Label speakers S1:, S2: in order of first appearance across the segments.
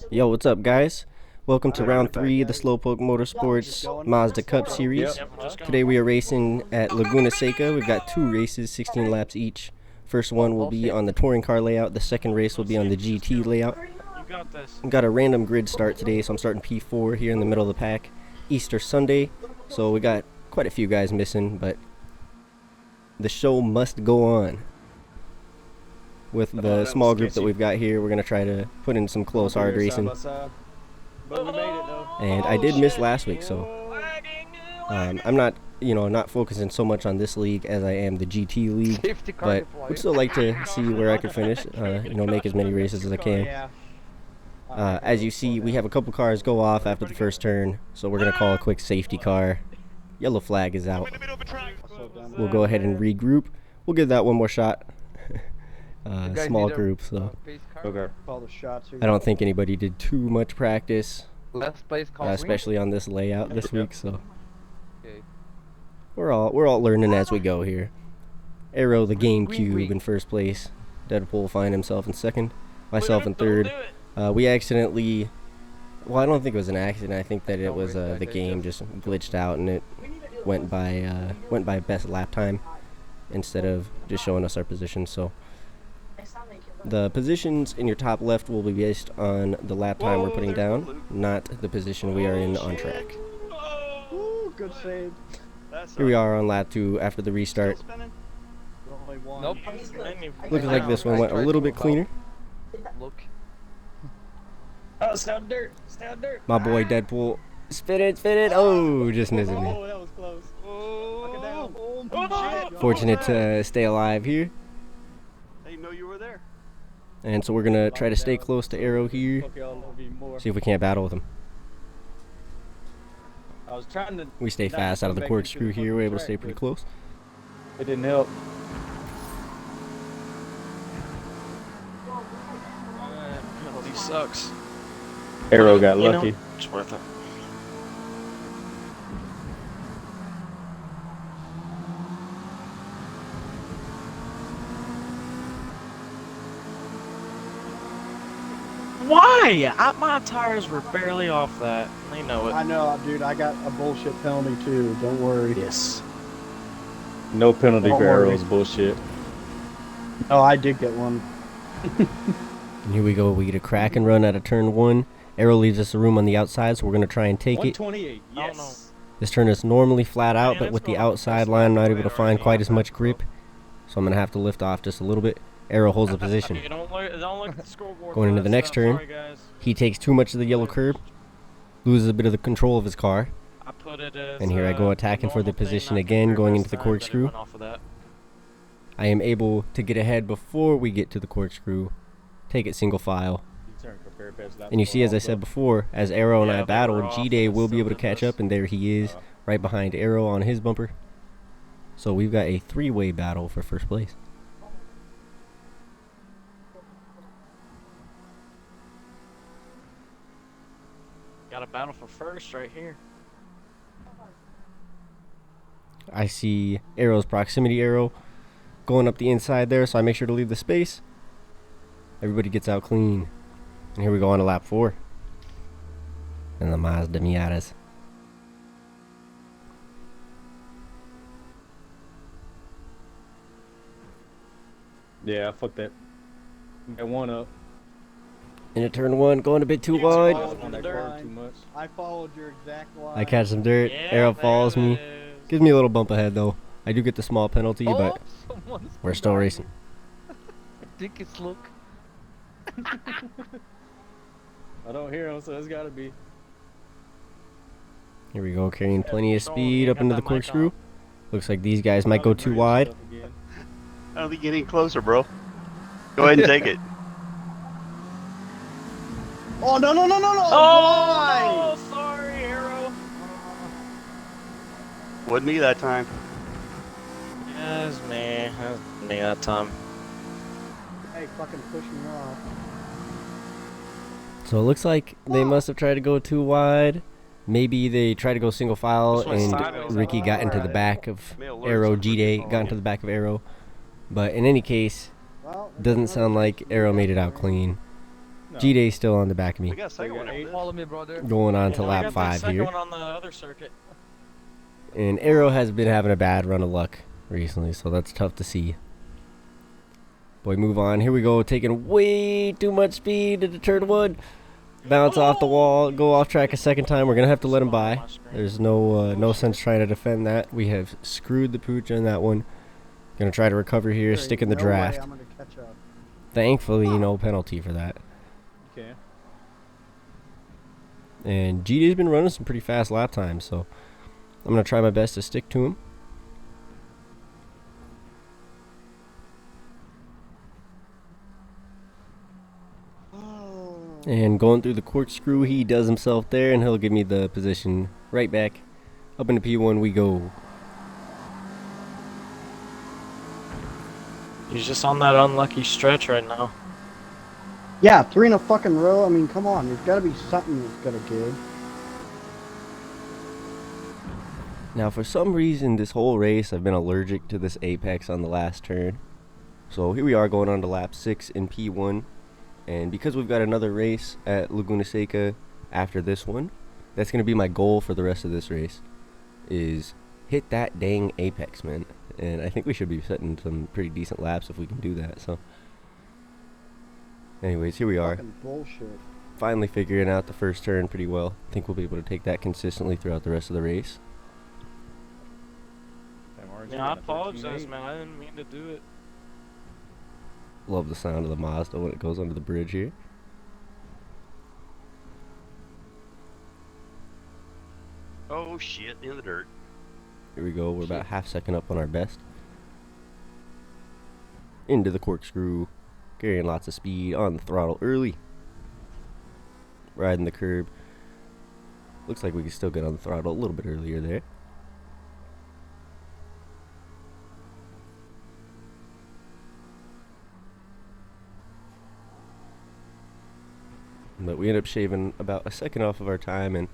S1: Yo, what's up, guys? Welcome to round 3 of the Slowpoke Motorsports Mazda Cup Series. Today we are racing at Laguna Seca. We've got 2 races, 16 laps each. First one will be on the touring car layout. The second race will be on the GT layout. We've got a random grid start today, so I'm starting P4 here in the middle of the pack. Easter Sunday, so we got quite a few guys missing, but the show must go on. With the small group that we've got here, we're going to try to put in some close hard racing. And I did miss last week, so I'm not, not focusing so much on this league as I am the GT league, but would still like to see where I could finish, make as many races as I can. As you see, we have a couple cars go off after the first turn, so we're going to call a quick safety car. Yellow flag is out. We'll go ahead and regroup. We'll give that one more shot. Small group, so I don't think anybody did too much practice, especially on this layout this week. So we're all learning as we go here. Arrow the GameCube in first place. Deadpool find himself in second. Myself in third. We accidentally, well, I don't think it was an accident. I think that it was the game just glitched out and it went by best lap time instead of just showing us our position. So the positions in your top left will be based on the lap time we're putting down, not the position we are in on track.
S2: Good save.
S1: Here we are on lap 2 after the restart.
S2: Nope.
S1: Looks like this one went a little bit cleaner.
S2: Look. Oh, it's down dirt. It's down dirt.
S1: My boy Deadpool. Spin it. Oh, just missing
S2: Oh,
S1: me.
S2: that was close. Oh,
S1: Fortunate to stay alive here.
S3: I didn't know you were there.
S1: And so we're going to try to stay close to Arrow here. See if we can't battle with him.
S2: I was trying to.
S1: We stay fast out of the corkscrew here. We're able to stay pretty close.
S2: It didn't help.
S3: Penalty sucks.
S4: Arrow got lucky.
S3: It's worth it. Why? My tires were barely off that. They know it.
S5: I know, dude. I got a bullshit penalty too. Don't worry.
S3: Yes.
S4: No penalty
S5: Don't
S4: for
S5: worry.
S4: Arrow's bullshit.
S5: Oh, I did get one.
S1: And here we go. We get a crack and run out of turn 1. Arrow leaves us a room on the outside, so we're going to try and take it.
S2: 128. Yes.
S1: This turn is normally flat out, but with the outside line, I'm not able to find quite as much grip. So I'm going to have to lift off just a little bit. Arrow holds the position. Going into the next turn, he takes too much of the yellow curb, loses a bit of the control of his car, and here I go attacking for the position again, going into the corkscrew. I am able to get ahead before we get to the corkscrew, take it single file. And you see, as I said before, as Arrow and I battled, G-Day will be able to catch up, and there he is, right behind Arrow on his bumper. So we've got a 3-way battle for first place.
S3: Got a battle for first right here.
S1: I see Arrow's proximity arrow going up the inside there, so I make sure to leave the space. Everybody gets out clean. And here we go on to lap 4. And the Mazda Miatas.
S4: Yeah, fuck that. Got one up.
S1: Into turn 1, going a bit too wide.
S5: I followed your exact line.
S1: I catch some dirt. Arrow follows me. Gives me a little bump ahead though. I do get the small penalty, but we're still racing.
S2: I think it's look.
S4: I don't hear him, so it's gotta be.
S1: Here we go, carrying plenty of speed up into the corkscrew. Looks like these guys might go too wide.
S3: I don't think you're getting closer, bro. Go ahead and take it.
S5: Oh, no.
S3: Oh, sorry, Arrow. Wasn't me that time. Yeah, it was me. It was me that time.
S5: Hey, fucking push me off.
S1: So it looks like they must have tried to go too wide. Maybe they tried to go single file and Ricky got into the back of Arrow. G-Day got into the back of Arrow. But in any case, doesn't sound like Arrow made it out clean.
S4: No.
S1: G-Day's still on the back of me.
S3: We got a second one after this.
S6: Follow me, brother.
S1: Going on to
S2: Yeah, we
S1: lap
S2: got that
S1: 5
S2: second
S1: here.
S2: one on the other circuit.
S1: And Arrow has been having a bad run of luck recently, so that's tough to see. Boy, move on. Here we go, taking way too much speed into turn 1. Bounce off the wall, go off track a second time. We're going to have to let him by. There's no sense trying to defend that. We have screwed the pooch on that one. Going to try to recover here,
S5: There
S1: stick
S5: ain't
S1: in the
S5: no way
S1: draft.
S5: I'm gonna catch up.
S1: Thankfully, no penalty for that.
S4: Okay.
S1: And GD's been running some pretty fast lap times, so I'm going to try my best to stick to him. And going through the corkscrew, he does himself there, and he'll give me the position right back. Up into P1 we go.
S2: He's just on that unlucky stretch right now.
S5: Yeah, 3 in a fucking row. I mean, come on. There's got to be something that's gonna give.
S1: Now, for some reason, this whole race, I've been allergic to this apex on the last turn. So here we are going on to lap 6 in P1. And because we've got another race at Laguna Seca after this one, that's going to be my goal for the rest of this race, is hit that dang apex, man. And I think we should be setting some pretty decent laps if we can do that. So, anyways, here we are.
S5: Fucking bullshit.
S1: Finally figuring out the first turn pretty well. I think we'll be able to take that consistently throughout the rest of the race.
S4: Damn, RJ
S2: Yeah, I
S4: on a
S2: apologize,
S4: 13.8.
S2: man. I didn't mean to do it.
S1: Love the sound of the Mazda when it goes under the bridge here.
S3: Oh shit, in the dirt.
S1: Here we go. We're about half second up on our best. Into the corkscrew. Carrying lots of speed on the throttle early. Riding the curb. Looks like we can still get on the throttle a little bit earlier there. But we end up shaving about a second off of our time, and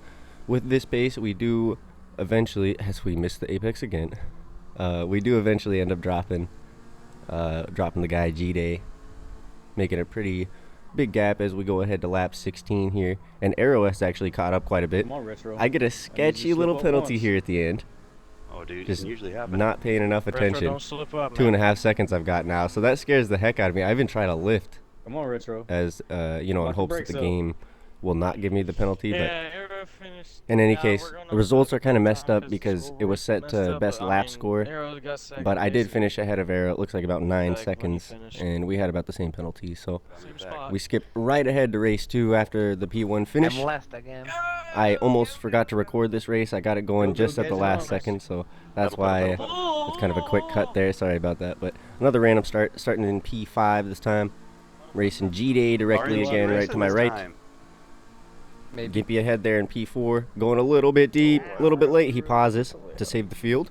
S1: with this pace we do eventually, as we miss the apex again, we do eventually end up dropping the guy G-Day, making a pretty big gap as we go ahead to lap 16 here. And Arrow has actually caught up quite a bit.
S4: Come on, Retro.
S1: I get a sketchy
S4: slip
S1: little
S4: up
S1: penalty
S4: once.
S1: here at the end.
S3: Oh dude,
S1: Just
S3: it can usually happen.
S1: not paying enough
S2: Retro,
S1: attention.
S2: don't slip up,
S1: 2.5 seconds I've got now, so that scares the heck out of me. I even try to lift
S4: Come on, Retro.
S1: as you know, in
S4: Lock the
S1: hopes that
S4: brakes
S1: the
S4: up.
S1: game will not give me the penalty. But
S2: Yeah, Arrow finished.
S1: in any
S2: Yeah,
S1: case,
S2: we're gonna
S1: the results are kind of
S2: put
S1: messed
S2: time
S1: up
S2: 'cause
S1: because
S2: the
S1: it was set
S2: messed
S1: to
S2: up,
S1: best
S2: but, I
S1: lap
S2: mean,
S1: score.
S2: Arrow got second,
S1: But I did
S2: basically.
S1: finish ahead of Arrow. It looks like about 9
S2: Like when he
S1: seconds,
S2: finished.
S1: and we had about the same penalty. So
S2: Same spot.
S1: we skipped right ahead to race 2 after the P1 finish.
S6: I'm last again.
S1: I almost forgot to record this race. I got it going just at the last second, so that's why it's kind of a quick cut there. Sorry about that. But another random start, starting in P5 this time. Racing G-Day directly
S3: Orange
S1: again, right
S3: racing
S1: to my
S3: this
S1: right.
S3: time.
S6: Maybe.
S1: Gimpy ahead there in P4. Going a little bit deep, a little bit late. He pauses to save the field.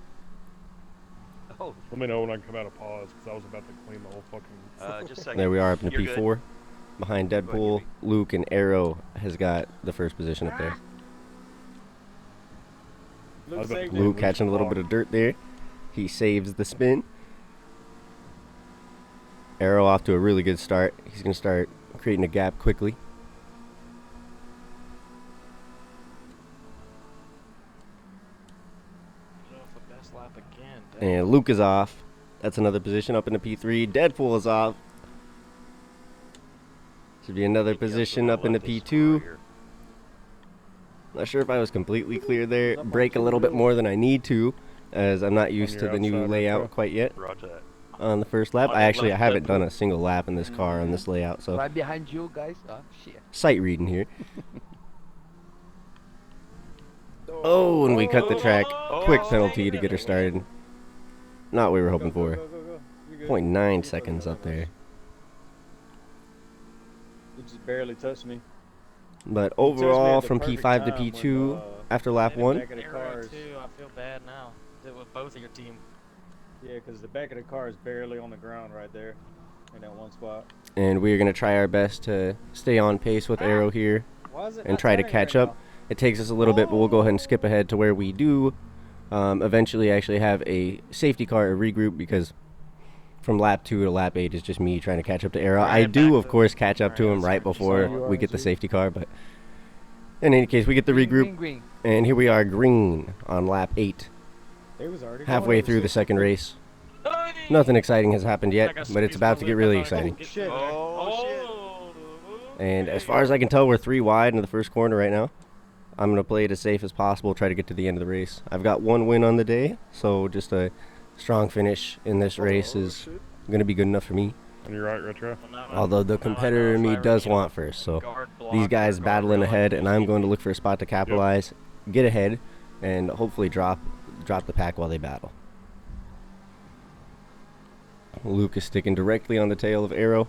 S3: Oh,
S7: Let me know when I come out of pause, because I was about to clean the whole fucking...
S3: just a second.
S1: There we are up in
S3: You're good.
S1: P4. Behind
S3: Go ahead,
S1: Deadpool, Luke, and Arrow has got the first position up there.
S7: I was about to
S1: Luke
S7: lose
S1: catching a little
S7: the
S1: bit of dirt there. He saves the spin. Arrow off to a really good start. He's going to start creating a gap quickly.
S2: Get off the best lap again. Damn.
S1: And Luke is off. That's another position up in the P3. Deadpool is off. Should be another position up in the P2. Not sure if I was completely clear there. Brake a little bit more than I need to, as I'm not used to
S7: your
S1: the new
S7: outside,
S1: layout
S7: Retro.
S1: quite yet
S3: Roger that.
S1: on the first lap.
S3: On the
S1: I
S3: left,
S1: haven't
S3: Deadpool.
S1: done a single lap in this car on this layout, so
S6: Right behind you guys. Oh shit.
S1: sight reading here. Oh, and we cut the track. Quick penalty to get her started. Not what we were hoping for. 0.9 seconds up there.
S4: You just barely touched me.
S1: But
S4: You touched me
S1: overall,
S4: at the
S1: from
S4: perfect
S1: P5 to
S4: time when,
S1: P2, after lap
S4: in the
S1: 1,
S4: back of the
S2: Arrow
S4: cars.
S2: too. I feel bad now. Did with both of your team.
S4: Yeah, because the back of the car is barely on the ground right there, in that one spot.
S1: and we're going to try our best to stay on pace with Arrow here
S4: Why is it
S1: and
S4: not
S1: try to
S4: turning
S1: catch
S4: right
S1: up. It takes us a little bit, but we'll go ahead and skip ahead to where we do eventually actually have a safety car, a regroup, because from lap 2 to lap 8 is just me trying to catch up to Arrow. I do, of course, catch up to him right before we get the safety car, but in any case, we get the regroup,
S6: Green.
S1: and here we are green on lap 8,
S4: They was already
S1: halfway through the second race. Nothing exciting has happened yet, but it's about to get really exciting.
S4: Shit.
S1: And as far as I can tell, we're 3 wide into the first corner right now. I'm going to play it as safe as possible, try to get to the end of the race. I've got 1 win on the day, so just a strong finish in this race is going to be good enough for me.
S7: And you're right, Retro.
S1: Although the competitor in me does want first, so these guys battling ahead, and I'm going to look for a spot to capitalize, get ahead, and hopefully drop the pack while they battle. Luke is sticking directly on the tail of Arrow.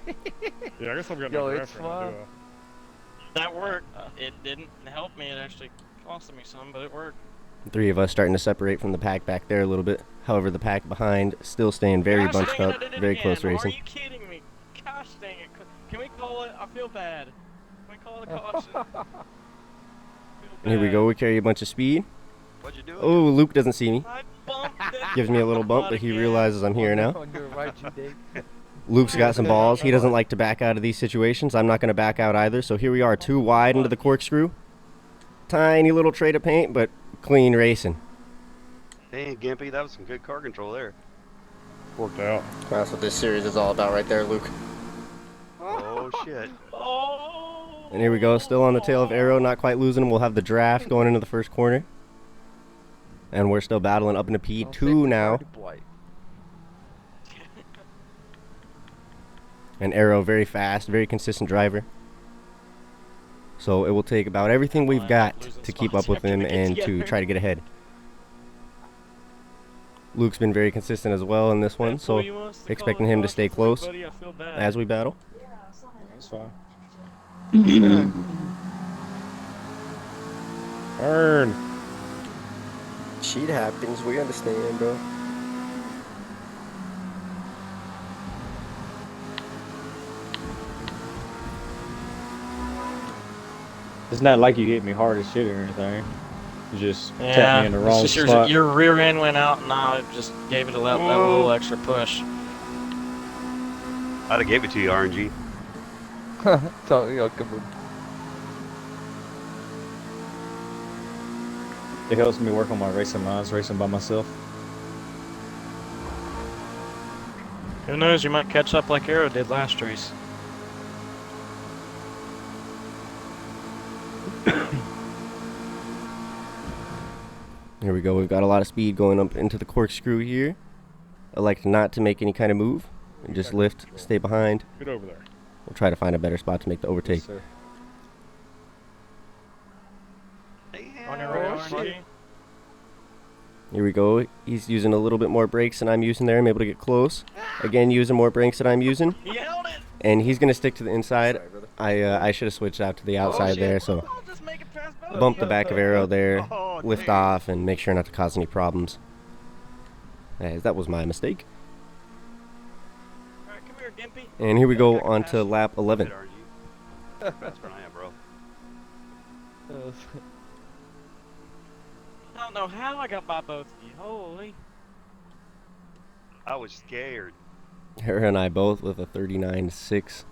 S7: Yeah, I guess I've got
S6: Yo,
S7: no
S6: it's
S7: draft right now, do
S6: fun.
S3: That worked. It didn't help me. It actually costed me some, but it worked.
S1: 3 of us starting to separate from the pack back there a little bit. However, the pack behind still staying very
S3: Gosh,
S1: bunched
S3: dang it,
S1: up,
S3: I did it
S1: very
S3: again.
S1: close racing.
S3: Are you kidding me? Gosh dang it. Can we call it? I feel bad. Can we call it a caution?
S1: And here we go, we carry a bunch of speed.
S2: What'd you do?
S1: Oh, Luke doesn't see me.
S3: I bumped it.
S1: Gives me a little bump, but he realizes I'm here now.
S6: On your right, you dig.
S1: Luke's got some balls. He doesn't like to back out of these situations. I'm not going to back out either. So here we are, 2 wide into the corkscrew. Tiny little trait of paint, but clean racing.
S2: Dang, Gimpy, that was some good car control there.
S7: Worked out.
S1: That's what this series is all about right there, Luke.
S2: Oh, shit.
S3: Oh.
S1: And here we go, still on the tail of Arrow, not quite losing him. We'll have the draft going into the first corner. And we're still battling up into P2 now. And Arrow, very fast, very consistent driver. So it will take about everything we've got to keep up with him and to try to get ahead. Luke's been very consistent as well in this one, so expecting him to stay close as we battle.
S4: That's fine.
S7: Burn.
S1: Shit happens, we understand, bro.
S4: It's not like you hit me hard as shit or anything. You just tapped
S3: Yeah,
S4: me in the wrong
S3: it's just
S4: spot.
S3: your rear end went out, and now it just gave it that little extra push.
S2: I'd have gave it to you, RNG.
S6: So, yo, come on.
S4: It helps me work on my racing lines, racing by myself.
S3: Who knows? You might catch up like Arrow did last race.
S1: Here we go, we've got a lot of speed going up into the corkscrew here. Elect not to make any kind of move. And just lift, stay behind.
S7: Get over there.
S1: We'll try to find a better spot to make the overtake.
S4: Yes, sir.
S3: On your right, RNG.
S1: Here we go. He's using a little bit more brakes than I'm using there. I'm able to get close. Again, using more brakes than I'm using.
S3: He held it.
S1: And he's going to stick to the inside. I should have switched out to the outside there, so
S3: I'll just make it past both.
S1: bump the back of Arrow there,
S2: Oh,
S1: lift
S2: dang.
S1: off, and make sure not to cause any problems. That was my mistake.
S3: All right, come here, Gimpy.
S1: And here we go on to lap 11.
S2: Good, RNG. That's for I am, bro.
S3: I don't know how I got by both of you. Holy.
S2: I was scared.
S1: Arrow and I both with a 39.6.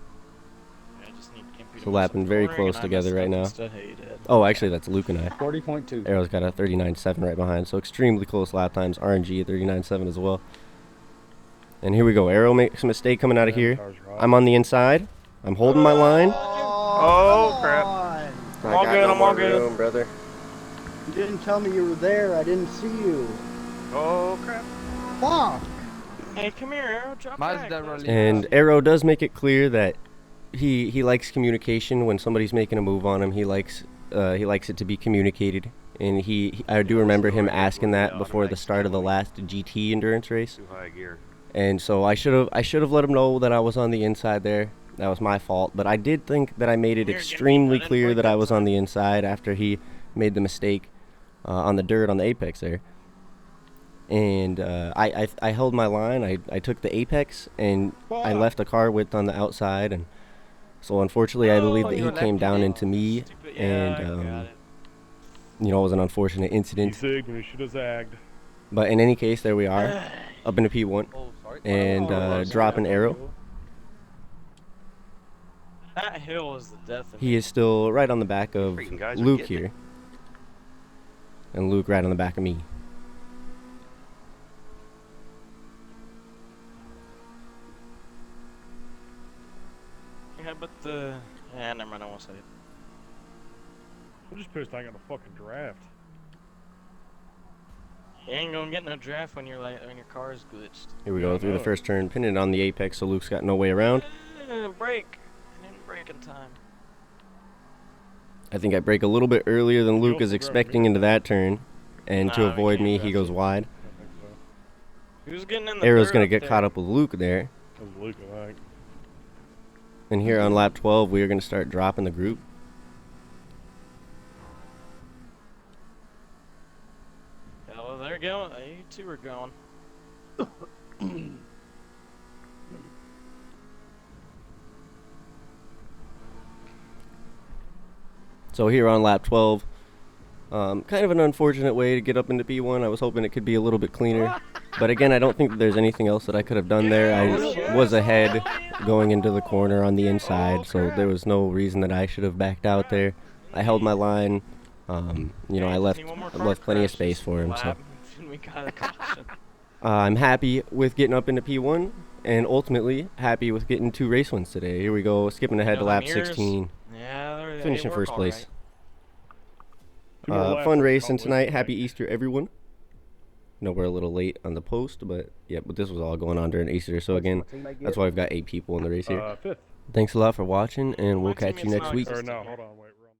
S3: I just need Gimpy to
S1: So lapping
S3: miss
S1: very
S3: the
S1: close
S3: corner, and I
S1: together
S3: missed
S1: right
S3: up
S1: now.
S3: instead. Hey, you did.
S1: Oh, actually, that's Luke and I.
S4: 40.2.
S1: Arrow's got a 39.7 right behind, so extremely close lap times. RNG at 39.7 as well. And here we go. Arrow makes a mistake coming out of here.
S7: Car's right.
S1: I'm on the inside. I'm holding my line.
S2: Oh, crap.
S1: I
S3: all
S1: got
S3: good,
S1: no
S3: I'm
S1: more
S3: all good.
S1: room, brother.
S5: You didn't tell me you were there. I didn't see you.
S2: Oh, crap.
S5: Fuck.
S3: Hey, come here, Arrow. Drop
S6: Mazda
S3: back.
S6: rally.
S1: And Arrow does make it clear that he likes communication when somebody's making a move on him. He likes it to be communicated. And I do remember him asking that before the start of the last GT endurance race.
S2: Too high gear.
S1: And so I should have let him know that I was on the inside there. That was my fault. But I did think that I made it
S3: Here, get me. I
S1: extremely
S3: didn't
S1: clear
S3: like
S1: that I
S3: that
S1: was on the inside after he made the mistake on the dirt on the apex there. And I held my line. I took the apex and I left the car width on the outside. And so unfortunately, I believe that he
S6: you're
S1: came
S6: lefty
S1: down
S6: there.
S1: into me.
S3: Stupid.
S1: And
S3: Yeah, I got it.
S1: you know, it was an unfortunate
S7: He
S1: incident.
S7: zigged when he should have zagged.
S1: But in any case, there we are, up into P1,
S6: Oh, sorry.
S1: and dropping Arrow.
S3: That hill is the death of
S1: He
S3: me.
S1: is still right on the back of
S2: Freaking guys are
S1: Luke
S2: getting it.
S1: here. And Luke right on the back of me.
S3: Yeah, but the... Yeah, never mind, I won't say it.
S7: I'm just pissed I got a fucking draft.
S3: You ain't gonna get no draft when you're like when your car's glitched.
S1: Here we go through the first turn, pinning it on the apex, so Luke's got no way around.
S3: Brake. I didn't brake in time.
S1: I think I brake a little bit earlier than Luke is expecting into that turn. And to
S3: Nah, we
S1: avoid
S3: can't
S1: me,
S3: pass
S1: he goes
S3: it.
S1: wide.
S7: I think so.
S3: Who's getting in the
S1: Arrow's
S3: third
S1: going
S3: up
S1: to get
S3: there?
S1: caught up with Luke there.
S7: That was Luke, I think.
S1: And here on lap 12, we are going to start dropping the group.
S3: Yeah, well, they're going. You two are going.
S1: So here on lap 12, kind of an unfortunate way to get up into P1. I was hoping it could be a little bit cleaner. But again, I don't think that there's anything else that I could have done there. I was ahead going into the corner on the inside, so there was no reason that I should have backed out there. I held my line. You know, I left plenty of space for him. So
S3: We got a caution.
S1: I'm happy with getting up into P1, and ultimately happy with getting 2 race wins today. Here we go, skipping ahead to lap 16,
S3: Yeah, they
S1: finishing
S3: work
S1: first
S3: all
S1: place.
S3: right.
S7: 2 more laps
S1: Fun
S7: and
S1: racing
S7: accomplish
S1: tonight.
S7: the
S1: Happy
S7: thing.
S1: Easter, everyone. No, we're a little late on the post, but yeah, but this was all going on during Easter. So again, that's why we've got 8 people in the race here.
S7: 5th.
S1: Thanks a lot for watching, and we'll
S3: My
S1: catch you
S3: teammate's
S1: next
S3: not
S1: week.
S7: Or
S3: existing
S7: no,
S3: here.
S7: hold on, wait.